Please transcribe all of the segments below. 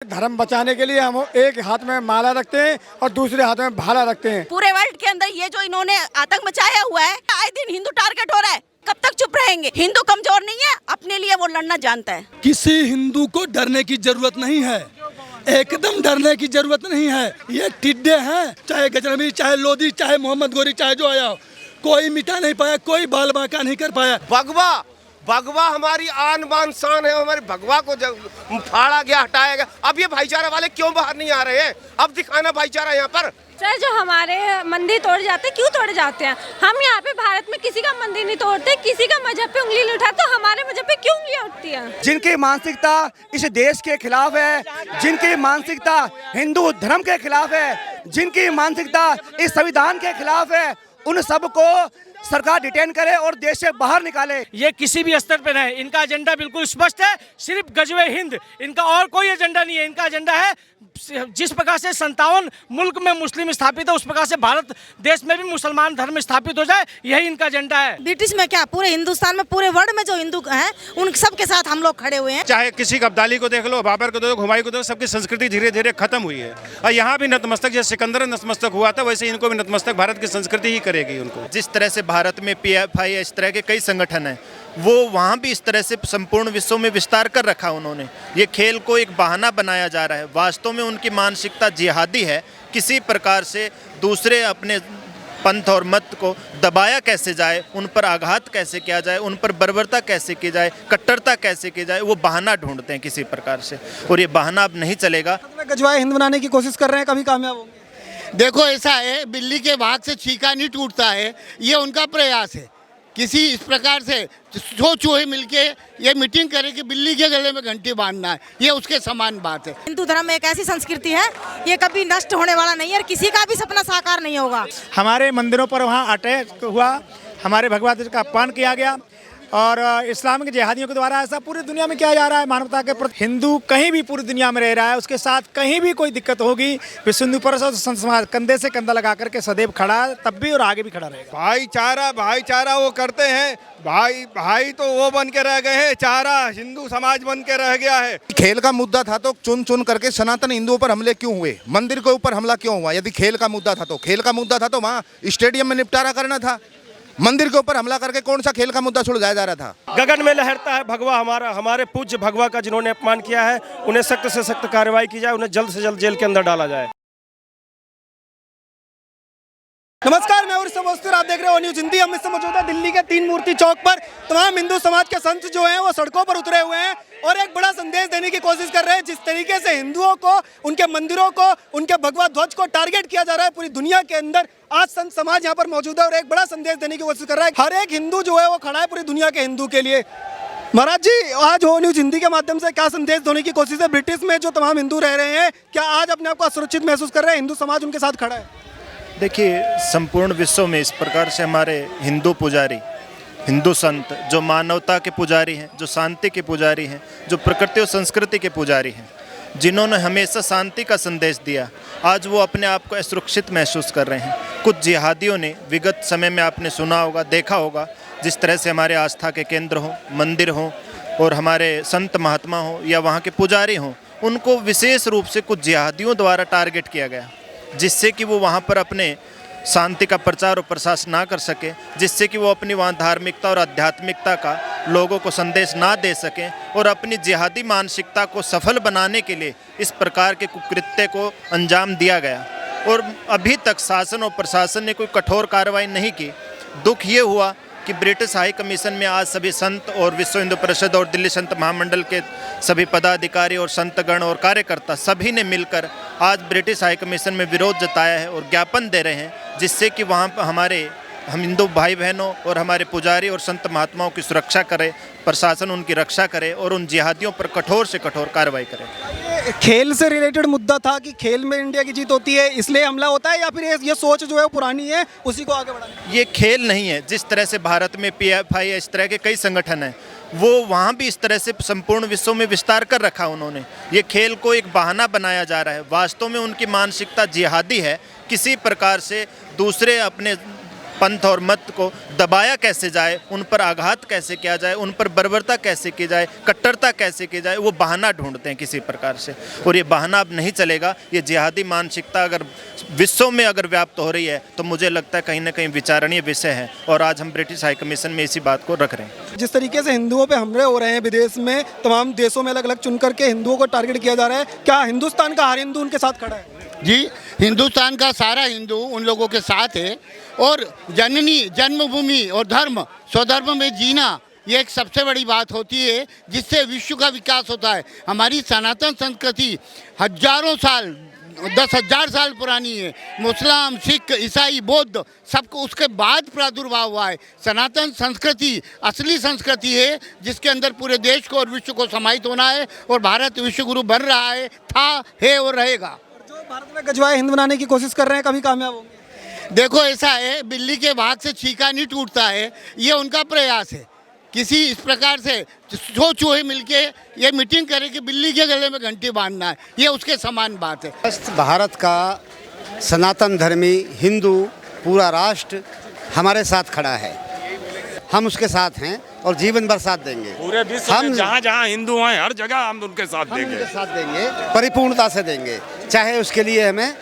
धर्म बचाने के लिए हम एक हाथ में माला रखते हैं और दूसरे हाथ में भाला रखते हैं। पूरे वर्ल्ड के अंदर ये जो इन्होंने आतंक मचाया हुआ है, आए दिन हिंदू टारगेट हो रहा है। कब तक चुप रहेंगे? हिंदू कमजोर नहीं है, अपने लिए वो लड़ना जानता है। किसी हिंदू को डरने की जरूरत नहीं है, एकदम डरने की जरूरत नहीं है। ये टिड्डे हैं, चाहे गजनबी, चाहे लोधी, चाहे मोहम्मद गोरी, चाहे जो आया, कोई मिटा नहीं पाया, कोई बाल बांका नहीं कर पाया। भगवा हमारी आन बान शान है, हमारी भगवा को जब फाड़ा गया, हटाया गया। अब ये भाईचारा वाले क्यों बाहर नहीं आ रहे हैं? अब दिखाना भाईचारा यहाँ पर। सर, जो हमारे मंदिर तोड़ जाते हैं, क्यों तोड़े जाते हैं? हम यहाँ पे भारत में किसी का मंदिर नहीं तोड़ते, किसी का मजहब पे उंगली नहीं उठाते, तो हमारे मजहब पे क्यों उंगलियां उठती हैं? जिनकी मानसिकता इस देश के खिलाफ है, जिनकी मानसिकता हिंदू धर्म के खिलाफ है, जिनकी मानसिकता इस संविधान के खिलाफ है, उन सबको सरकार डिटेन करे और देश से बाहर निकाले। ये किसी भी स्तर पर है, इनका एजेंडा बिल्कुल स्पष्ट है, सिर्फ गजवे हिंद, इनका और कोई एजेंडा नहीं है। इनका एजेंडा है जिस प्रकार से 57 मुल्क में मुस्लिम स्थापित है, उस प्रकार से भारत देश में भी मुसलमान धर्म स्थापित हो जाए, यही इनका एजेंडा है। ब्रिटिश में क्या, पूरे हिंदुस्तान में, पूरे वर्ल्ड में जो हिंदू हैं, उन सब के साथ हम लोग खड़े हुए हैं। चाहे किसी अब्दाली को देख लो, बाबर को देख लो, हुमायूं को देखो, सबकी संस्कृति धीरे धीरे खत्म हुई है। और यहाँ भी नतमस्तक, जैसे सिकंदर नतमस्तक हुआ था, वैसे इनको भी नतमस्तक भारत की संस्कृति ही करेगी उनको। जिस तरह से भारत में PFI इस तरह के कई संगठन हैं, वो वहाँ भी इस तरह से संपूर्ण विश्व में विस्तार कर रखा उन्होंने। ये खेल को एक बहाना बनाया जा रहा है, वास्तव में उनकी मानसिकता जिहादी है। किसी प्रकार से दूसरे अपने पंथ और मत को दबाया कैसे जाए, उन पर आघात कैसे किया जाए, उन पर बर्बरता कैसे की जाए, कट्टरता कैसे की जाए, वो बहाना ढूंढते हैं किसी प्रकार से, और ये बहाना अब नहीं चलेगा। गजवाए हिंद बनाने की कोशिश कर रहे हैं, कभी कामयाब होंगे? देखो, ऐसा है, बिल्ली के भाग से छीका नहीं टूटता है, ये उनका प्रयास है। किसी इस प्रकार से सौ चूहे मिलके ये मीटिंग करे कि बिल्ली के गले में घंटी बांधना है, ये उसके समान बात है। हिंदू धर्म एक ऐसी संस्कृति है, ये कभी नष्ट होने वाला नहीं है और किसी का भी सपना साकार नहीं होगा। हमारे मंदिरों पर वहाँ अटैक हुआ, हमारे भगवा ध्वज का अपमान किया गया और इस्लामिक जिहादियों के द्वारा ऐसा पूरी दुनिया में किया जा रहा है मानवता के प्रति। हिंदू कहीं भी पूरी दुनिया में रह रहा है, उसके साथ कहीं भी कोई दिक्कत होगी, विश्व हिंदू परिषद संत समाज कंधे से कंधा लगा करके सदैव खड़ा है, तब भी और आगे भी खड़ा रहेगा। भाईचारा वो करते हैं, भाई तो वो बन के रह गए हैं, चारा हिंदू समाज बन के रह गया है। खेल का मुद्दा था तो चुन चुन करके सनातन हिंदुओं पर हमले क्यों हुए, मंदिर के ऊपर हमला क्यों हुआ? यदि खेल का मुद्दा था तो वहाँ स्टेडियम में निपटारा करना था। मंदिर के ऊपर हमला करके कौन सा खेल का मुद्दा सुलझाया जा रहा था? गगन में लहरता है भगवा, हमारे पूज्य भगवा का जिन्होंने अपमान किया है, उन्हें सख्त से सख्त कार्रवाई की जाए, उन्हें जल्द से जल्द जेल के अंदर डाला जाए। नमस्कार, मैं और समोस्तर, आप देख रहे हो न्यूज़ हिंदी। हम इस समय मौजूद है दिल्ली के 3 मूर्ति चौक पर। तमाम हिंदू समाज के संत जो हैं वो सड़कों पर उतरे हुए हैं और एक बड़ा संदेश देने की कोशिश कर रहे हैं। जिस तरीके से हिंदुओं को, उनके मंदिरों को, उनके भगवा ध्वज को टारगेट किया जा रहा है पूरी दुनिया के अंदर, आज संत समाज यहाँ पर मौजूद है और एक बड़ा संदेश देने की कोशिश कर रहा है। हर एक हिंदू जो है वो खड़ा है पूरी दुनिया के हिंदू के लिए। महाराज जी, आज हो न्यूज़ हिंदी के माध्यम से क्या संदेश देने की कोशिश है? ब्रिटिश में जो तमाम हिंदू रह रहे हैं, क्या आज अपने आप को असुरक्षित महसूस कर रहे हैं? हिंदू समाज उनके साथ खड़ा है। देखिए, संपूर्ण विश्व में इस प्रकार से हमारे हिंदू पुजारी, हिंदू संत जो मानवता के पुजारी हैं, जो शांति के पुजारी हैं, जो प्रकृति और संस्कृति के पुजारी हैं, जिन्होंने हमेशा शांति का संदेश दिया, आज वो अपने आप को असुरक्षित महसूस कर रहे हैं। कुछ जिहादियों ने विगत समय में आपने सुना होगा, देखा होगा, जिस तरह से हमारे आस्था के केंद्र हों, मंदिर हों और हमारे संत महात्मा हों या वहाँ के पुजारी हों, उनको विशेष रूप से कुछ जिहादियों द्वारा टारगेट किया गया, जिससे कि वो वहाँ पर अपने शांति का प्रचार और प्रसार ना कर सके, जिससे कि वो अपनी वहाँ धार्मिकता और आध्यात्मिकता का लोगों को संदेश ना दे सकें और अपनी जिहादी मानसिकता को सफल बनाने के लिए इस प्रकार के कुकृत्य को अंजाम दिया गया। और अभी तक शासन और प्रशासन ने कोई कठोर कार्रवाई नहीं की। दुख ये हुआ कि ब्रिटिश हाई कमीशन में आज सभी संत और विश्व हिंदू परिषद और दिल्ली संत महामंडल के सभी पदाधिकारी और संतगण और कार्यकर्ता सभी ने मिलकर आज ब्रिटिश हाई कमीशन में विरोध जताया है और ज्ञापन दे रहे हैं, जिससे कि वहाँ पर हम हिंदू भाई बहनों और हमारे पुजारी और संत महात्माओं की सुरक्षा करे, प्रशासन उनकी रक्षा करे और उन जिहादियों पर कठोर से कठोर कार्रवाई करे। खेल से रिलेटेड मुद्दा था कि खेल में इंडिया की जीत होती है इसलिए हमला होता है, या फिर ये सोच जो है पुरानी है, उसी को आगे बढ़ाना? ये खेल नहीं है। जिस तरह से भारत में PFI इस तरह के कई संगठन हैं, वो वहाँ भी इस तरह से संपूर्ण विश्व में विस्तार कर रखा उन्होंने। ये खेल को एक बहाना बनाया जा रहा है, वास्तव में उनकी मानसिकता जिहादी है। किसी प्रकार से दूसरे अपने पंथ और मत को दबाया कैसे जाए, उन पर आघात कैसे किया जाए, उन पर बर्बरता कैसे की जाए, कट्टरता कैसे की जाए, वो बहाना ढूंढते हैं किसी प्रकार से। और ये बहाना अब नहीं चलेगा। ये जिहादी मानसिकता अगर विश्व में अगर व्याप्त हो रही है तो मुझे लगता है कहीं ना कहीं विचारणीय विषय है, और आज हम ब्रिटिश हाई कमीशन में इसी बात को रख रहे हैं। जिस तरीके से हिंदुओं पे हमले हो रहे हैं विदेश में, तमाम देशों में अलग अलग चुन करके हिंदुओं को टारगेट किया जा रहा है, क्या हिंदुस्तान का हर हिंदू उनके साथ खड़ा है? जी, हिंदुस्तान का सारा हिंदू उन लोगों के साथ है। और जननी जन्मभूमि और धर्म स्वधर्म में जीना, ये एक सबसे बड़ी बात होती है जिससे विश्व का विकास होता है। हमारी सनातन संस्कृति हजारों साल 10,000 साल पुरानी है। मुस्लिम, सिख, ईसाई, बौद्ध सबको उसके बाद प्रादुर्भाव हुआ है। सनातन संस्कृति असली संस्कृति है जिसके अंदर पूरे देश को और विश्व को समाहित होना है, और भारत विश्व गुरु बन रहा है, था, है और रहेगा। जो भारत में गजवाए हिंद बनाने की कोशिश कर रहे हैं, कभी कामयाब होंगे? देखो, ऐसा है, बिल्ली के भाग से छीका नहीं टूटता है, ये उनका प्रयास है। किसी इस प्रकार से सो चूहे मिलके ये मीटिंग करे कि बिल्ली के गले में घंटी बांधना है, ये उसके समान बात है। भारत का सनातन धर्मी हिंदू पूरा राष्ट्र हमारे साथ खड़ा है। हम उसके साथ हैं और जीवन भर साथ देंगे। पूरे विश्व में जहाँ जहाँ हिंदू हैं हर जगह हम उनके साथ देंगे, परिपूर्णता से देंगे। चाहे उसके लिए हमें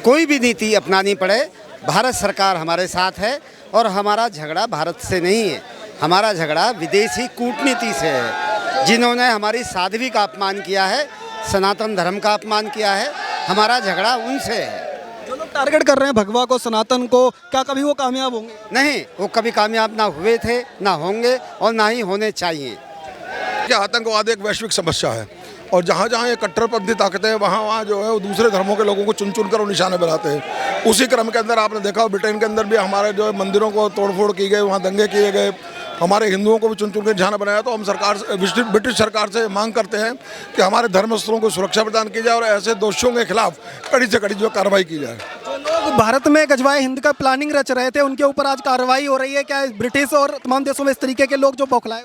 कोई भी नीति अपनानी पड़े, भारत सरकार हमारे साथ है। और हमारा झगड़ा भारत से नहीं है, हमारा झगड़ा विदेशी कूटनीति से है, जिन्होंने हमारी साध्वी का अपमान किया है, सनातन धर्म का अपमान किया है। हमारा झगड़ा उनसे है। जो लोग टारगेट कर रहे हैं भगवा को, सनातन को, क्या कभी वो कामयाब होंगे? नहीं, वो कभी कामयाब ना हुए थे, ना होंगे और ना ही होने चाहिए। क्या आतंकवाद एक वैश्विक समस्या है, और जहाँ जहाँ ये कट्टरपंथी ताकतें हैं वहाँ वहाँ जो है वो दूसरे धर्मों के लोगों को चुन चुन कर वो निशाने बनाते हैं। उसी क्रम के अंदर आपने देखा ब्रिटेन के अंदर भी हमारे जो है मंदिरों को तोड़फोड़ की गई, वहाँ दंगे किए गए, हमारे हिंदुओं को भी चुन चुन कर निशाना बनाया। तो हम ब्रिटिश सरकार से मांग करते हैं कि हमारे धर्मस्थलों को सुरक्षा प्रदान की जाए और ऐसे दोषियों के खिलाफ कड़ी से कड़ी जो कार्रवाई की जाए। जो लोग भारत में गजवाए हिंद का प्लानिंग रच रहे थे, उनके ऊपर आज कार्रवाई हो रही है। क्या ब्रिटिश और तमाम देशों में इस तरीके के लोग जो बौखलाए?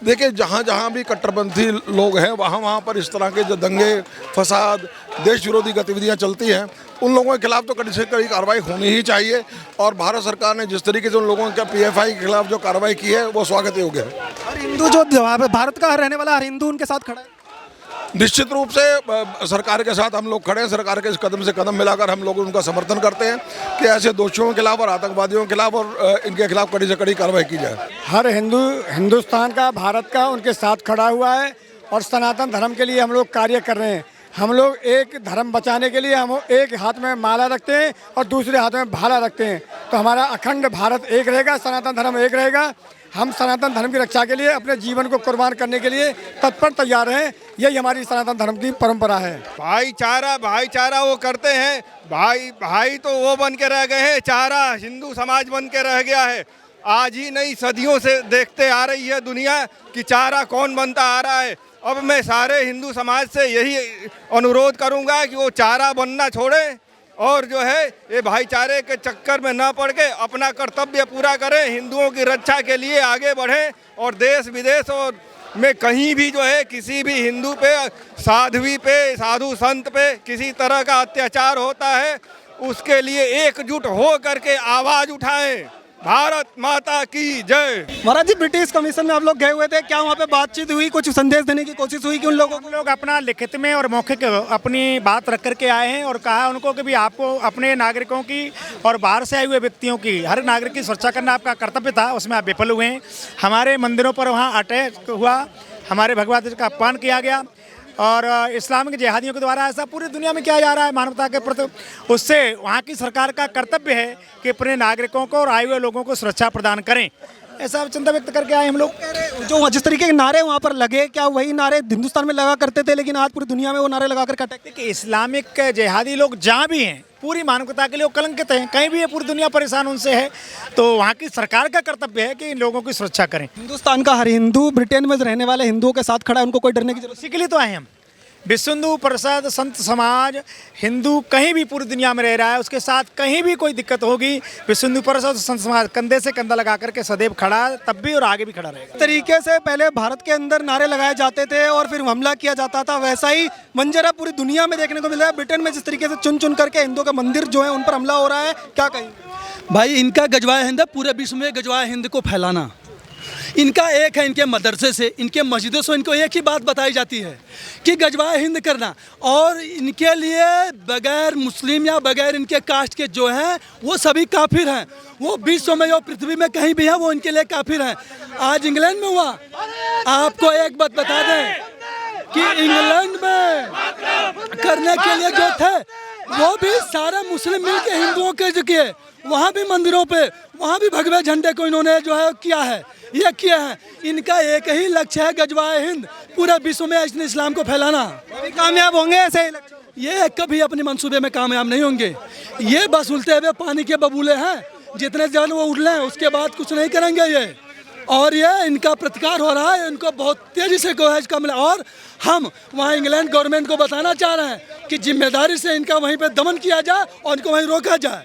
देखिए, जहाँ जहाँ भी कट्टरपंथी लोग हैं वहाँ वहाँ पर इस तरह के जो दंगे, फसाद, देश विरोधी गतिविधियाँ चलती हैं, उन लोगों के खिलाफ तो कड़ी से कड़ी कार्रवाई होनी ही चाहिए। और भारत सरकार ने जिस तरीके से उन लोगों के PFI के खिलाफ जो कार्रवाई की है वो स्वागत योग्य है। हर हिंदू जो भारत का रहने वाला हर हिंदू उनके साथ खड़ा है। निश्चित रूप से सरकार के साथ हम लोग खड़े हैं। सरकार के इस कदम से कदम मिलाकर हम लोग उनका समर्थन करते हैं कि ऐसे दोषियों के खिलाफ और आतंकवादियों के खिलाफ और इनके खिलाफ कड़ी से कड़ी कार्रवाई की जाए। हर हिंदू हिंदुस्तान का, भारत का उनके साथ खड़ा हुआ है, और सनातन धर्म के लिए हम लोग कार्य कर रहे हैं। हम लोग एक धर्म बचाने के लिए हम एक हाथ में माला रखते हैं और दूसरे हाथ में भाला रखते हैं, तो हमारा अखंड भारत एक रहेगा, सनातन धर्म एक रहेगा। हम सनातन धर्म की रक्षा के लिए अपने जीवन को कुर्बान करने के लिए तत्पर तैयार हैं। यही हमारी सनातन धर्म की परंपरा है। भाईचारा वो करते हैं। भाई तो वो बन के रह गए हैं, चारा हिंदू समाज बन के रह गया है। आज ही नहीं, सदियों से देखते आ रही है दुनिया कि चारा कौन बनता आ रहा है। अब मैं सारे हिंदू समाज से यही अनुरोध करूंगा कि वो चारा बनना छोड़ें और जो है ये भाईचारे के चक्कर में न पड़ के अपना कर्तव्य पूरा करें, हिंदुओं की रक्षा के लिए आगे बढ़ें। और देश विदेश और में कहीं भी जो है किसी भी हिंदू पे, साध्वी पे, साधु संत पे किसी तरह का अत्याचार होता है, उसके लिए एकजुट हो करके आवाज़ उठाएं। भारत माता की जय। महाराज जी, ब्रिटिश कमीशन में आप लोग गए हुए थे, क्या वहाँ पे बातचीत हुई, कुछ संदेश देने की कोशिश हुई कि उन लोगों को? लोग अपना लिखित में और मौखिक अपनी बात रख करके आए हैं और कहा उनको कि भी आपको अपने नागरिकों की और बाहर से आए हुए व्यक्तियों की, हर नागरिक की सुरक्षा करना आपका कर्तव्य था, उसमें आप विफल हुए हैं। हमारे मंदिरों पर वहाँ अटैक हुआ, हमारे भगवा ध्वज का अपमान किया गया, और इस्लामिक जिहादियों के द्वारा ऐसा पूरी दुनिया में किया जा रहा है मानवता के प्रति। उससे वहाँ की सरकार का कर्तव्य है कि अपने नागरिकों को और आए हुए लोगों को सुरक्षा प्रदान करें। ऐसा चिंता व्यक्त करके आए हम लोग। जो जिस तरीके के नारे वहाँ पर लगे, क्या वही नारे हिंदुस्तान में लगा करते थे, लेकिन आज पूरी दुनिया में वो नारे लगा कर अटैक? देखिए, इस्लामिक जिहादी लोग जहाँ भी हैं पूरी मानवता के लिए वो कलंकित हैं, कहीं भी ये पूरी दुनिया परेशान उनसे है, तो वहाँ की सरकार का कर्तव्य है कि इन लोगों की सुरक्षा करें। हिंदुस्तान का हर हिंदू ब्रिटेन में रहने वाले हिंदुओं के साथ खड़ा है, उनको कोई डरने की जरूरत? इसी के लिए तो आए हम। विश्व हिंदू परिषद, संत समाज, हिंदू कहीं भी पूरी दुनिया में रह रहा है, उसके साथ कहीं भी कोई दिक्कत होगी, विश्व हिंदू परिषद, संत समाज कंधे से कंधा लगा करके सदैव खड़ा, तब भी और आगे भी खड़ा रहेगा। तरीके से पहले भारत के अंदर नारे लगाए जाते थे और फिर हमला किया जाता था, वैसा ही मंजर पूरी दुनिया में देखने को मिल रहा है। ब्रिटेन में जिस तरीके से चुन चुन करके हिंदुओं के मंदिर जो है उन पर हमला हो रहा है, क्या कहेंगे? भाई इनका गजवाए हिंद है, पूरे विश्व में गजवाए हिंद को फैलाना इनका एक है। इनके मदरसे से, इनके मस्जिदों से इनको एक ही बात बताई जाती है कि गजवाए हिंद करना, और इनके लिए बगैर मुस्लिम या बगैर इनके कास्ट के जो हैं वो सभी काफिर हैं। वो विश्व में, जो पृथ्वी में कहीं भी है, वो इनके लिए काफिर हैं। आज इंग्लैंड में हुआ, आपको एक बात बता दें कि इंग्लैंड में करने के लिए जो थे वो भी सारे मुस्लिम मिल के हिंदुओं के जो किए, वहाँ भी मंदिरों पे, वहाँ भी भगवे झंडे को इन्होंने जो है किया है, ये किया है। इनका एक ही लक्ष्य है, गजवाए हिंद, पूरे विश्व में इस्लाम को फैलाना। कामयाब होंगे ऐसे? ये कभी अपने मंसूबे में कामयाब नहीं होंगे। ये बस उलटे हुए पानी के बबूले हैं, जितने ज़्यादा वो उड़ लें उसके बाद कुछ नहीं करेंगे ये। और ये इनका प्रतिकार हो रहा है, इनको बहुत तेज़ी से कोशिश का मिला। और हम वहाँ इंग्लैंड गवर्नमेंट को बताना चाह रहे हैं कि जिम्मेदारी से इनका वहीं पे दमन किया जाए और इनको वहीं रोका जाए,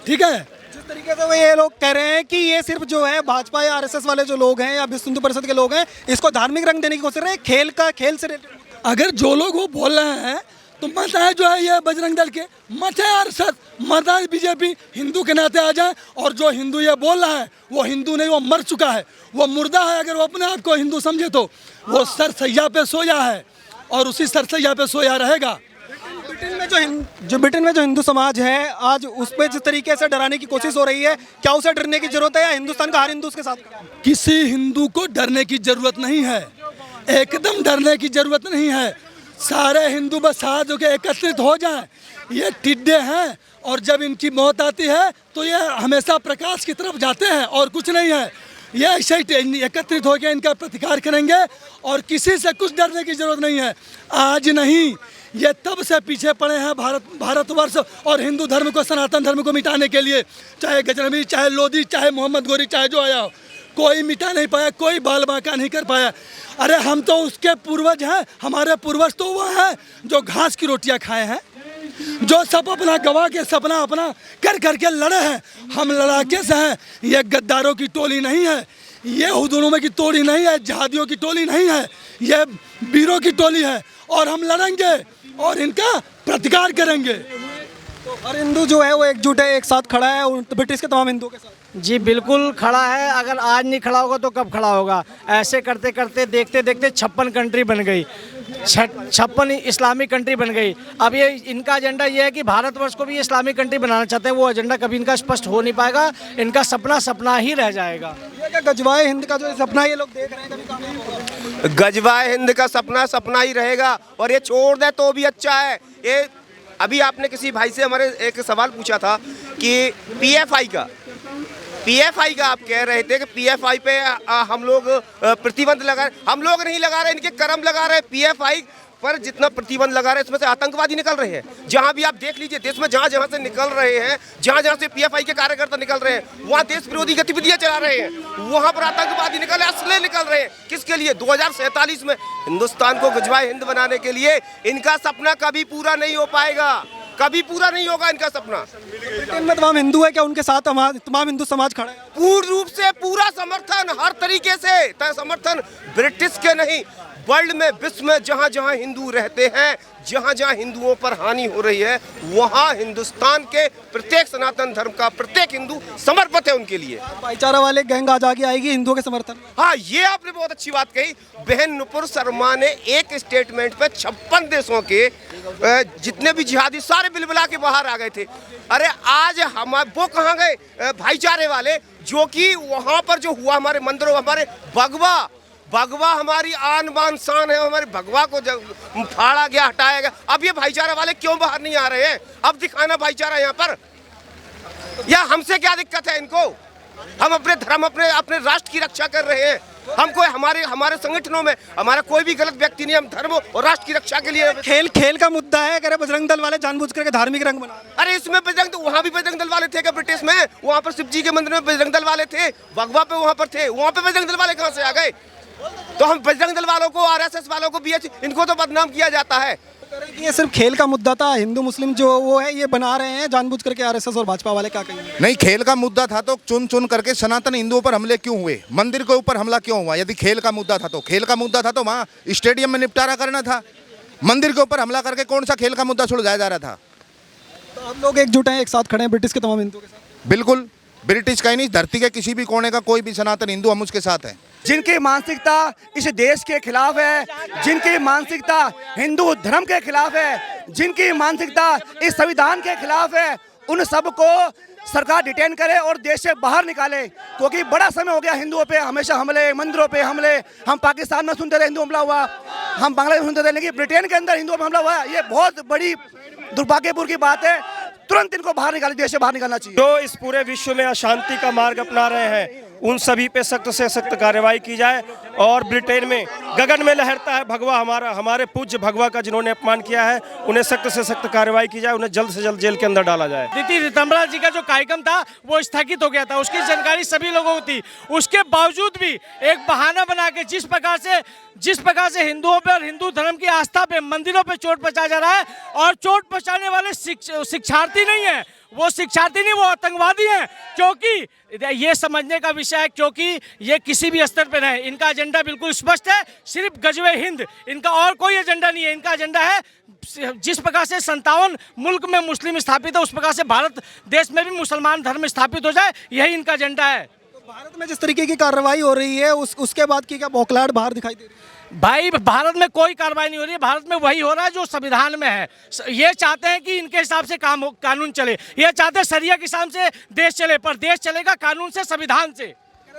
ठीक है। जिस तरीके से वो ये लोग कह रहे हैं कि ये सिर्फ जो है भाजपा या आरएसएस वाले जो लोग हैं या विश्व हिंदू परिषद के लोग हैं, इसको धार्मिक रंग देने की कोशिश कर रहे हैं, खेल से रिलेटेड। अगर जो लोग वो बोल रहे हैं तो मत है जो है ये बजरंग दल के, मत है आरएसएस, मत है बीजेपी, हिंदू के नाते आ जाए। और जो हिंदू ये बोल रहा है वो हिंदू नहीं, वो मर चुका है, वो मुर्दा है। अगर वो अपने आप को हिंदू समझे तो वो सरसैया पे सोया है और उसी सरसैया पे सोया रहेगा। ब्रिटेन में जो हिंदू समाज है आज, उस पर जिस तरीके से डराने की कोशिश हो रही है, क्या उसे डरने की जरूरत है या हिंदुस्तान का हर हिंदू उसके साथ? किसी हिंदू को डरने की जरूरत नहीं है, एकदम डरने की जरूरत नहीं है। सारे हिंदू बस साथ होकर एकत्रित हो जाएं। ये टिड्डे हैं और जब इनकी मौत आती है तो ये हमेशा प्रकाश की तरफ जाते हैं और कुछ नहीं है। ये ऐसे ही एकत्रित होकर इनका प्रतिकार करेंगे और किसी से कुछ डरने की जरूरत नहीं है। आज नहीं, ये तब से पीछे पड़े हैं भारतवर्ष और हिंदू धर्म को, सनातन धर्म को मिटाने के लिए। चाहे गजनबी, चाहे लोधी, चाहे मोहम्मद गोरी, चाहे जो आया हो, कोई मिटा नहीं पाया, कोई बाल बांका नहीं कर पाया। अरे हम तो उसके पूर्वज हैं, हमारे पूर्वज तो वो हैं जो घास की रोटियां खाए हैं, जो सब अपना गवा के सपना अपना कर करके लड़े हैं। हम लड़ाके से हैं, ये गद्दारों की टोली नहीं है, ये हुजूरों की टोली नहीं है, जहादियों की टोली नहीं है, ये वीरों की टोली है। और हम लड़ेंगे और इनका प्रतिकार करेंगे। तो हर हिंदू जो है वो एकजुट है, एक साथ खड़ा है ब्रिटिश के तमाम हिंदुओं के साथ। जी बिल्कुल खड़ा है। अगर आज नहीं खड़ा होगा तो कब खड़ा होगा? ऐसे करते करते देखते देखते 56 कंट्री बन गई, 56 इस्लामिक कंट्री बन गई। अब ये इनका एजेंडा ये है कि भारतवर्ष को भी इस्लामिक कंट्री बनाना चाहते हैं। वो एजेंडा कभी इनका स्पष्ट हो नहीं पाएगा, इनका सपना सपना ही रह जाएगा। ये क्या गजवाए हिंद का जो सपना ये लोग देख रहे हैं, कभी कामयाब होगा? गजवाए हिंद का सपना सपना ही रहेगा और ये छोड़ दे तो भी अच्छा है। ये अभी आपने किसी भाई से हमारे एक सवाल पूछा था कि पीएफआई का आप कह रहे थे कि पीएफआई पे हम लोग प्रतिबंध लगा रहे। हम लोग नहीं लगा रहे, इनके कर्म लगा रहे। पीएफआई पर जितना प्रतिबंध लगा रहे हैं इसमें से आतंकवादी निकल रहे हैं। जहां भी आप देख लीजिए देश में, जहां जहां से निकल रहे हैं, जहां जहां से पीएफआई के कार्यकर्ता निकल रहे हैं, वहां देश विरोधी गतिविधियां चला रहे हैं, वहां पर आतंकवादी निकल रहे, असले निकल रहे हैं। किसके लिए? 2047 में हिंदुस्तान को गजवाए हिंद बनाने के लिए। इनका सपना कभी पूरा नहीं हो पाएगा, कभी पूरा नहीं होगा इनका सपना। ब्रिटेन में तमाम हिंदू है, क्या उनके साथ तमाम हिंदू समाज खड़ा है? पूर्ण रूप से पूरा समर्थन, हर तरीके से समर्थन। ब्रिटिश के नहीं, वर्ल्ड में, विश्व में जहां जहां हिंदू रहते हैं, जहां जहां हिंदुओं पर हानि हो रही है, वहां हिंदुस्तान के प्रत्येक सनातन धर्म का प्रत्येक हिंदू समर्पित है उनके लिए। भाईचारा वाले गैंग आज आगे आएगी हिंदुओं के समर्थन। हाँ, ये आपने बहुत अच्छी बात कही। बहन नुपुर शर्मा ने एक स्टेटमेंट पे 56 देशों के जितने भी जिहादी सारे बिलबिला के बाहर आ गए थे। अरे आज हम वो कहाँ गए भाईचारे वाले, जो कि वहाँ पर जो हुआ हमारे मंदिरों, हमारे भगवा हमारी आन बान शान है, हमारे भगवा को फाड़ा गया, हटाया गया। अब ये भाईचारा वाले क्यों बाहर नहीं आ रहे हैं? अब दिखाना भाईचारा यहाँ पर, या हमसे क्या दिक्कत है इनको? हम अपने धर्म, अपने राष्ट्र की रक्षा कर रहे हैं। हमको हमारे संगठनों में हमारा कोई भी गलत व्यक्ति नहीं, हम धर्म और राष्ट्र की रक्षा के लिए। खेल का मुद्दा है, अगर बजरंग दल वाले जानबूझ करके धार्मिक रंग बना। अरे इसमें वहाँ भी बजरंग दल वाले थे क्या? ब्रिटिश में वहाँ पर शिव जी के मंदिर में बजरंग दल वाले थे, भगवा पे वहाँ पर थे, वहाँ पे बजरंग दल वाले कहाँ से आ गए? तो हम बजरंग दल वालों को, आरएसएस वालों को, बीएच, इनको तो बदनाम किया जाता है। ये सिर्फ खेल का मुद्दा था, हिंदू मुस्लिम जो वो है ये बना रहे हैं जानबूझ करके आरएसएस और भाजपा वाले। क्या कहेंगे? नहीं, खेल का मुद्दा था तो चुन चुन करके सनातन हिंदुओं पर हमले क्यों हुए? मंदिर के ऊपर हमला क्यों हुआ? यदि खेल का मुद्दा था तो वहाँ स्टेडियम में निपटारा करना था। मंदिर के ऊपर हमला करके कौन सा खेल का मुद्दा सुलझाया जा रहा था? तो आप लोग एकजुट हैं, एक साथ खड़े हैं ब्रिटिश के तमाम हिंदुओं के साथ। बिल्कुल ब्रिटिश का ही नहीं, धरती के किसी भी कोने का कोई भी सनातन हिंदू हम उसके साथ हैं। जिनकी मानसिकता इस देश के खिलाफ है, जिनकी मानसिकता हिंदू धर्म के खिलाफ है, जिनकी मानसिकता इस संविधान के खिलाफ है, उन सबको सरकार डिटेन करे और देश से बाहर निकाले। क्योंकि बड़ा समय हो गया हिंदुओं पे हमेशा हमले, मंदिरों पे हमले। हम पाकिस्तान में सुनते थे हिंदू हमला हुआ, हम बांग्लादेश में सुनते थे, लेकिन ब्रिटेन के अंदर हिंदुओं पे हमला हुआ। ये बहुत बड़ी दुर्भाग्यपूर्ण की बात है। तुरंत इनको बाहर निकाले, देश से बाहर निकालना चाहिए। जो इस पूरे विश्व में अशांति का मार्ग अपना रहे हैं उन सभी पे सख्त से सख्त कार्रवाई की जाए। और ब्रिटेन में गगन में लहरता है भगवा, हमारे पूज्य भगवा का जिन्होंने अपमान किया है, उन्हें सख्त से सख्त कार्रवाई की जाए, उन्हें जल्द से जल्द जेल के अंदर डाला जाए। दीदी रितंबरा जी का जो कार्यक्रम था वो स्थगित हो गया था, उसकी जानकारी सभी लोगों को थी। उसके बावजूद भी एक बहाना बना के जिस प्रकार से हिंदुओं पे और हिंदू धर्म की आस्था पे, मंदिरों पे चोट पहुंचाया जा रहा है। और चोट पहुंचाने वाले शिक्षार्थी नहीं है, वो शिक्षार्थी नहीं, वो आतंकवादी हैं। क्योंकि ये समझने का विषय है, क्योंकि ये किसी भी स्तर पर रहे, इनका एजेंडा बिल्कुल स्पष्ट है, सिर्फ गजवे हिंद, इनका और कोई एजेंडा नहीं है। इनका एजेंडा है जिस प्रकार से 57 मुल्क में मुस्लिम स्थापित है, उस प्रकार से भारत देश में भी मुसलमान धर्म स्थापित हो जाए, यही इनका एजेंडा है। भारत में जिस तरीके की कार्रवाई हो रही है उसके बाद की क्या बौखलाहट बाहर दिखाई दे रही है? भाई भारत में कोई कार्रवाई नहीं हो रही है, भारत में वही हो रहा है जो संविधान में है। ये चाहते हैं कि इनके हिसाब से कानून चले, ये चाहते हैं शरिया के हिसाब से देश चले, पर देश चलेगा कानून से, संविधान से।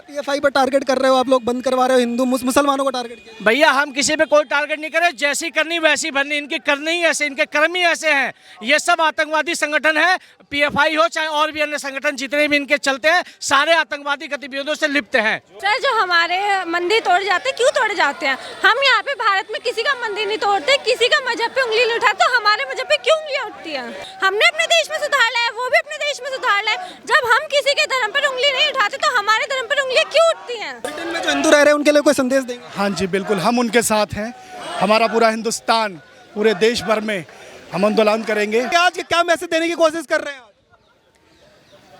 पीएफआई पर टारगेट कर रहे हो आप लोग, बंद करवा रहे हो, हिंदू मुसलमानों को टारगेट किया। भैया हम किसी पे कोई टारगेट नहीं करे, जैसी करनी वैसी भरनी, इनकी करनी ही ऐसे, इनके कर्म ही ऐसे हैं। ये सब आतंकवादी संगठन है, पीएफआई हो चाहे और भी अन्य संगठन जितने भी इनके चलते हैं, सारे आतंकवादी गतिविधियों से लिप्त हैं। सर जो हमारे मंदिर तोड़े जाते हैं, क्यों तोड़े जाते हैं? हम यहाँ पे भारत में किसी का मंदिर नहीं तोड़ते, किसी का मजहब पे उंगली नहीं उठाते, तो हमारे मजहब पे क्यों उंगलियां उठती हैं? हमने अपने देश में सुधार लाया, वो भी अपने देश में सुधार लाए। जब हम किसी के धर्म पर उंगली नहीं उठाते तो हमारे धर्म पर उंगलियां क्यों उठती हैं? ब्रिटेन में जो हिंदू रह रहे हैं उनके लिए कोई संदेश देंगे? हाँ जी बिल्कुल, हम उनके साथ हैं। हमारा पूरा हिंदुस्तान, पूरे देश भर में हम आंदोलन करेंगे। आज क्या मैसेज देने की कोशिश कर रहे हैं?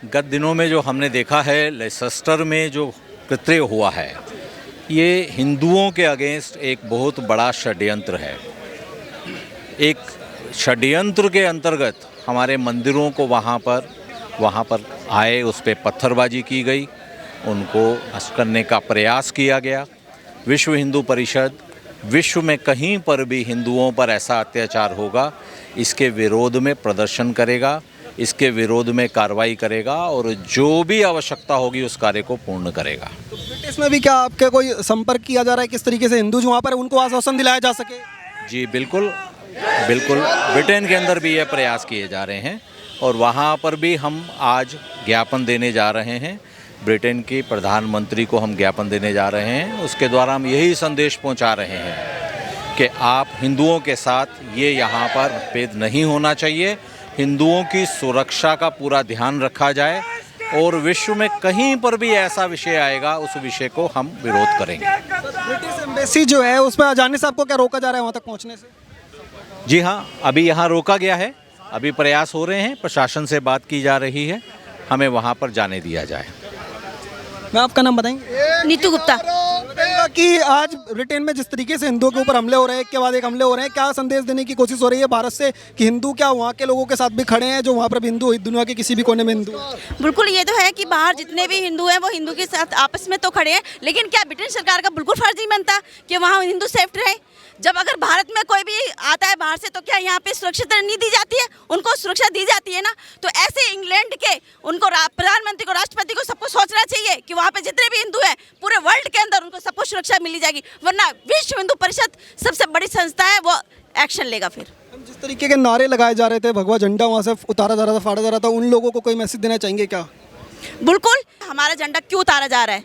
गत दिनों में जो हमने देखा है लेसेस्टर में जो कृत्य हुआ है, ये हिंदुओं के अगेंस्ट एक बहुत बड़ा षड्यंत्र है। एक षड्यंत्र के अंतर्गत हमारे मंदिरों को वहाँ पर आए, उस पर पत्थरबाजी की गई, उनको नष्ट करने का प्रयास किया गया। विश्व हिंदू परिषद विश्व में कहीं पर भी हिंदुओं पर ऐसा अत्याचार होगा, इसके विरोध में प्रदर्शन करेगा, इसके विरोध में कार्रवाई करेगा और जो भी आवश्यकता होगी उस कार्य को पूर्ण करेगा। तो ब्रिटिश में भी क्या आपके कोई संपर्क किया जा रहा है, किस तरीके से हिंदू जो वहाँ पर उनको आश्वासन दिलाया जा सके? जी बिल्कुल, ब्रिटेन के अंदर भी ये प्रयास किए जा रहे हैं और वहाँ पर भी हम आज ज्ञापन देने जा रहे हैं। ब्रिटेन के प्रधानमंत्री को हम ज्ञापन देने जा रहे हैं, उसके द्वारा हम यही संदेश पहुँचा रहे हैं कि आप हिंदुओं के साथ ये यहाँ पर भेद नहीं होना चाहिए, हिंदुओं की सुरक्षा का पूरा ध्यान रखा जाए और विश्व में कहीं पर भी ऐसा विषय आएगा उस विषय को हम विरोध करेंगे। ब्रिटिश एम्बेसी जो है उसमें जाने से आपको क्या रोका जा रहा है वहाँ तक पहुँचने से? जी हाँ, अभी यहाँ रोका गया है, अभी प्रयास हो रहे हैं, प्रशासन से बात की जा रही है, हमें वहाँ पर जाने दिया जाए। मैं आपका नाम बताएंगे? नीतू गुप्ता। कि आज ब्रिटेन में जिस तरीके से हिंदुओं के ऊपर हमले हो रहे हैं, एक के बाद एक हमले हो रहे हैं, क्या संदेश देने की कोशिश हो रही है भारत से कि हिंदू क्या वहाँ के लोगों के साथ भी खड़े हैं जो वहाँ पर भी हिंदू, दुनिया के किसी भी कोने में हिंदू? बिल्कुल, ये तो है कि बाहर जितने भी हिंदू हैं वो हिंदू के साथ आपस में तो खड़े हैं, लेकिन क्या ब्रिटेन सरकार का बिल्कुल फर्ज नहीं बनता कि वहाँ हिंदू सेफ रहे? जब अगर भारत में कोई भी आता है बाहर से तो क्या यहाँ पे सुरक्षित नहीं दी जाती है? उनको सुरक्षा दी जाती है ना। तो ऐसे इंग्लैंड के उनको प्रधानमंत्री को, राष्ट्रपति को, सबको सोचना चाहिए कि वहाँ पे जितने भी हिंदू हैं पूरे वर्ल्ड के अंदर उनको सबको सुरक्षा मिली जाएगी, वरना विश्व हिंदू परिषद सबसे बड़ी संस्था है, वो एक्शन लेगा। फिर जिस तरीके के नारे लगाए जा रहे थे, भगवा झंडा वहाँ से उतारा जा रहा था, फाड़ा जा रहा था, उन लोगों को कोई मैसेज देना चाहेंगे क्या? बिल्कुल, हमारा झंडा क्यों उतारा जा रहा है?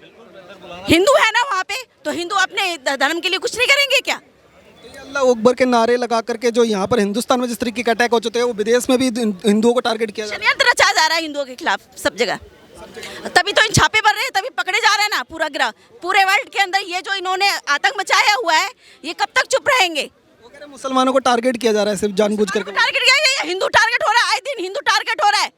हिंदू है ना वहाँ पे, तो हिंदू अपने धर्म के लिए कुछ नहीं करेंगे क्या? अल्लाह अकबर के नारे लगा करके जो यहाँ पर हिंदुस्तान में जिस तरीके के अटैक हो चुके हैं, वो विदेश में भी हिंदुओं को टारगेट किया जा रहा है। षड्यंत्र रचा जा रहा है हिंदुओं के खिलाफ सब जगह, तभी तो इन छापे पड़ रहे हैं, तभी पकड़े जा रहे हैं ना पूरा गिरा। पूरे वर्ल्ड के अंदर ये जो इन्होंने आतंक मचाया हुआ है, ये कब तक चुप रहेंगे? वो कह रहे हैं मुसलमानों को टारगेट किया जा रहा है सिर्फ जानबूझकर। टारगेट किया गया, हिंदू टारगेट हो रहा है, आए दिन हिंदू टारगेट हो रहा है।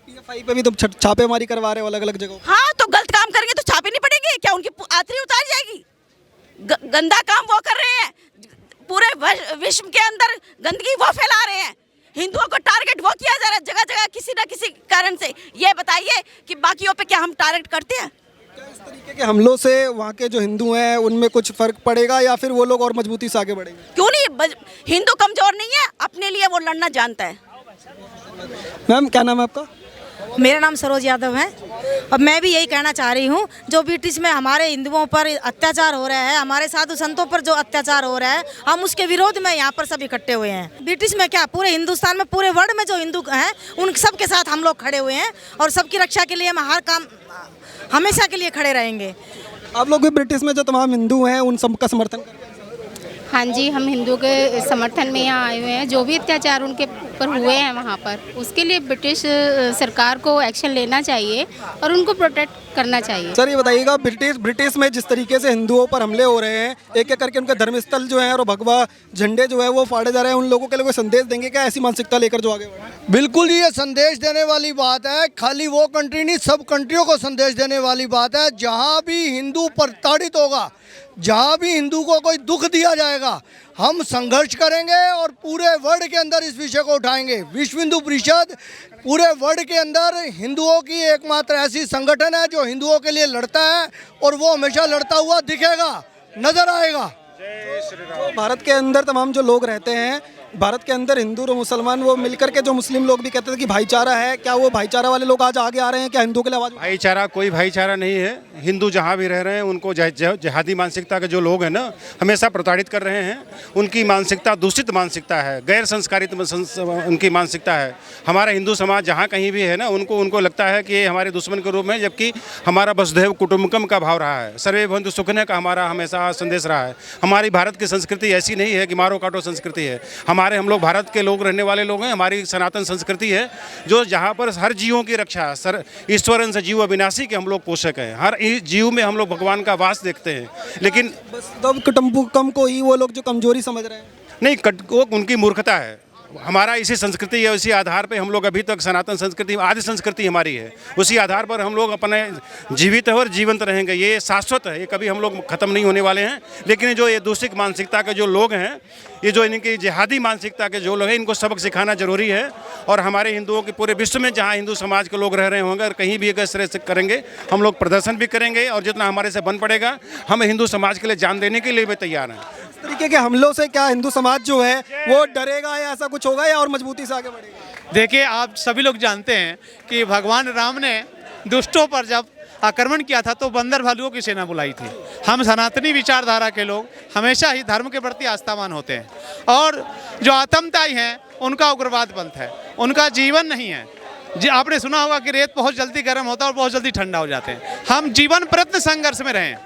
पीएफआई पे भी तो छापेमारी करवा रहे हो अलग अलग जगहों। हाँ, तो गलत काम करेंगे तो छापे नहीं पड़ेंगे क्या? उनकी आखिरी उतार जाएगी? गंदा काम वो कर रहे हैं, पूरे विश्व के अंदर गंदगी वो फैला रहे हैं। हिंदुओं को टारगेट वो किया जा रहा है जगह जगह किसी न किसी कारण से। ये बताइए कि बाकियों पे क्या हम टारगेट करते हैं? इस तरीके के हमलों से वहाँ के जो हिंदू हैं उनमें कुछ फर्क पड़ेगा या फिर वो लोग और मजबूती से आगे बढ़ेंगे? क्यों नहीं, हिंदू कमजोर नहीं है, अपने लिए वो लड़ना जानता है। मैम क्या नाम है आपका? मेरा नाम सरोज यादव है और मैं भी यही कहना चाह रही हूँ, जो ब्रिटिश में हमारे हिंदुओं पर अत्याचार हो रहा है, हमारे साधु संतों पर जो अत्याचार हो रहा है, हम उसके विरोध में यहाँ पर सब इकट्ठे हुए हैं। ब्रिटिश में क्या, पूरे हिंदुस्तान में, पूरे वर्ल्ड में जो हिंदू हैं उन सब के साथ हम लोग खड़े हुए हैं और सबकी रक्षा के लिए हम हर काम हमेशा के लिए खड़े रहेंगे। आप लोग भी ब्रिटिश में जो तमाम हिंदू हैं उन सब का समर्थन करते हैं? हाँ जी, हम हिंदू के समर्थन में यहाँ आए हुए हैं। जो भी अत्याचार उनके ऊपर हुए हैं वहाँ पर, उसके लिए ब्रिटिश सरकार को एक्शन लेना चाहिए और उनको प्रोटेक्ट करना चाहिए। सर ये बताइएगा, ब्रिटिश में जिस तरीके से हिंदुओं पर हमले हो रहे हैं, एक एक करके उनके धर्मस्थल जो हैं और भगवा झंडे जो है वो फाड़े जा रहे हैं, उन लोगों के लिए कोई संदेश देंगे क्या, ऐसी मानसिकता लेकर जो आगे बढ़े? बिल्कुल ये संदेश देने वाली बात है। खाली वो कंट्री नहीं, सब कंट्रियों को संदेश देने वाली बात है। जहाँ भी हिंदू प्रताड़ित होगा, जहाँ भी हिंदू को कोई दुख दिया जाएगा, हम संघर्ष करेंगे और पूरे वर्ल्ड के अंदर इस विषय को उठाएंगे। विश्व हिंदू परिषद पूरे वर्ल्ड के अंदर हिंदुओं की एकमात्र ऐसी संगठन है जो हिंदुओं के लिए लड़ता है और वो हमेशा लड़ता हुआ दिखेगा, नजर आएगा। भारत के अंदर तमाम जो लोग रहते हैं, भारत के अंदर हिंदू और मुसलमान वो मिलकर के, जो मुस्लिम लोग भी कहते थे कि भाईचारा है, क्या वो भाईचारा वाले लोग आज आगे आ रहे हैं? क्या हिंदू के लिए आवाज? भाईचारा, कोई भाईचारा नहीं है। हिंदू जहाँ भी रह रहे हैं उनको जिहादी मानसिकता के जो लोग हैं ना, हमेशा प्रताड़ित कर रहे हैं। उनकी मानसिकता दूषित मानसिकता है, गैर संस्कारित उनकी मानसिकता है। हमारा हिंदू समाज जहाँ कहीं भी है ना, उनको लगता है कि ये हमारे दुश्मन के रूप में, जबकि हमारा वसुधैव कुटुंबकम का भाव रहा है, सर्वे भवन्तु सुखिनः का हमारा हमेशा संदेश रहा है। हमारी भारत की संस्कृति ऐसी नहीं है कि मारो काटो संस्कृति है। हम लोग भारत के लोग रहने वाले लोग हैं। हमारी सनातन संस्कृति है जो जहाँ पर हर जीवों की रक्षा, ईश्वरन से जीव अविनाशी के हम लोग पोषक हैं। हर जीव में हम लोग भगवान का वास देखते हैं। लेकिन तब कुटुंबकम को ही वो लोग जो कमजोरी समझ रहे हैं, नहीं, वो उनकी मूर्खता है। हमारा इसी संस्कृति है, इसी आधार पे हम लोग अभी तक सनातन संस्कृति, आदि संस्कृति हमारी है, उसी आधार पर हम लोग अपने जीवित और जीवंत रहेंगे। ये शाश्वत है, ये कभी हम लोग ख़त्म नहीं होने वाले हैं। लेकिन जो ये दूषित मानसिकता के जो लोग हैं, ये जो इनकी जिहादी मानसिकता के जो लोग हैं, इनको सबक सिखाना जरूरी है। और हमारे हिंदुओं के पूरे विश्व में जहाँ हिंदू समाज के लोग रह रहे होंगे, अगर कहीं भी अगर इस तरह से करेंगे, हम लोग प्रदर्शन भी करेंगे और जितना हमारे से बन पड़ेगा, हम हिंदू समाज के लिए जान देने के लिए भी तैयार हैं। इस तरीके के हमलों से क्या हिंदू समाज जो है वो डरेगा या ऐसा कुछ होगा या और मजबूती से आगे बढ़ेगा? देखिए, आप सभी लोग जानते हैं कि भगवान राम ने दुष्टों पर जब आक्रमण किया था तो बंदर भालुओं की सेना बुलाई थी। हम सनातनी विचारधारा के लोग हमेशा ही धर्म के प्रति आस्थावान होते हैं और जो आतंकवादी हैं उनका उग्रवाद पंथ है, उनका जीवन नहीं है। जी, आपने सुना होगा कि रेत बहुत जल्दी गर्म होता है और बहुत जल्दी ठंडा हो जाते हैं। हम जीवन प्रयत्न संघर्ष में रहें।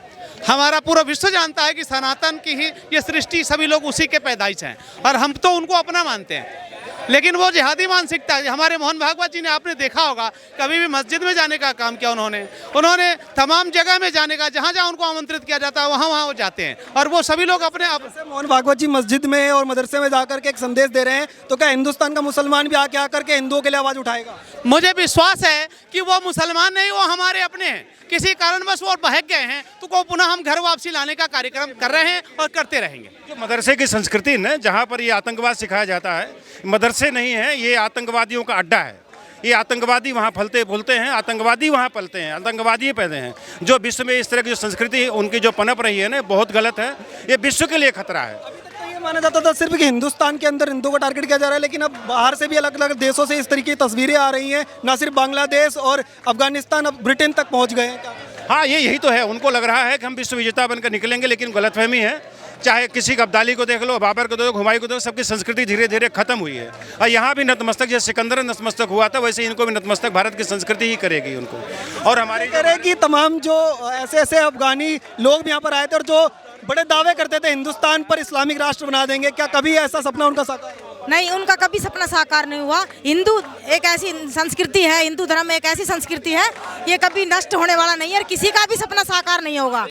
हमारा पूरा विश्व जानता है कि सनातन की ही ये सृष्टि, सभी लोग उसी के पैदाइश हैं और हम तो उनको अपना मानते हैं। लेकिन वो जिहादी मानसिकता, हमारे मोहन भागवत जी ने, आपने देखा होगा, कभी भी मस्जिद में जाने का काम किया उन्होंने तमाम जगह में जाने का, जहाँ जहाँ उनको आमंत्रित किया जाता है वहाँ वो जाते हैं और वो सभी लोग अपने मोहन भागवत जी मस्जिद में और मदरसे में जाकर के एक संदेश दे रहे हैं, तो क्या हिंदुस्तान का मुसलमान भी आके आकर के हिंदुओं के लिए आवाज उठाएगा? मुझे विश्वास है कि वो मुसलमान नहीं, वो हमारे अपने हैं। किसी कारणवश वो बहक गए हैं तो को पुनः हम घर वापसी लाने का कार्यक्रम कर रहे हैं और करते रहेंगे। जो मदरसे की संस्कृति न, जहाँ पर ये आतंकवाद सिखाया जाता है, मदरसे नहीं है, ये आतंकवादियों का अड्डा है। ये आतंकवादी वहाँ फलते फूलते हैं, आतंकवादी वहाँ पलते हैं, आतंकवादी पैदे हैं। जो विश्व में इस तरह की जो संस्कृति उनकी जो पनप रही है ना, बहुत गलत है। ये विश्व के लिए खतरा है। माना जाता था सिर्फ कि हिंदुस्तान के अंदर हिंदुओं को टारगेट किया जा रहा है, लेकिन अब बाहर से भी अलग अलग देशों से इस तरीके की तस्वीरें आ रही हैं। ना सिर्फ बांग्लादेश और अफगानिस्तान, अब ब्रिटेन तक पहुंच गए हैं। हाँ, यही तो है। उनको लग रहा है कि हम विश्व विजेता बनकर निकलेंगे, लेकिन गलतफहमी है। चाहे किसी अब्दाली को देख लो, बाबर को देखो, हुमायूं को देखो, सबकी संस्कृति धीरे धीरे खत्म हुई है। और यहाँ भी नतमस्तक, जैसे सिकंदर नतमस्तक हुआ था, वैसे इनको भी नतमस्तक भारत की संस्कृति ही करेगी उनको। और हमारी कह रहे हैं कि तमाम जो ऐसे अफगानी लोग भी यहाँ पर आए थे और जो बड़े दावे करते थे हिंदुस्तान पर इस्लामिक राष्ट्र बना देंगे, क्या कभी ऐसा सपना उनका साकार हुआ? नहीं, उनका कभी सपना साकार नहीं हुआ। हिंदू एक ऐसी संस्कृति है, हिंदू धर्म एक ऐसी संस्कृति है, ये कभी नष्ट होने वाला नहीं है और किसी का भी सपना साकार नहीं होगा।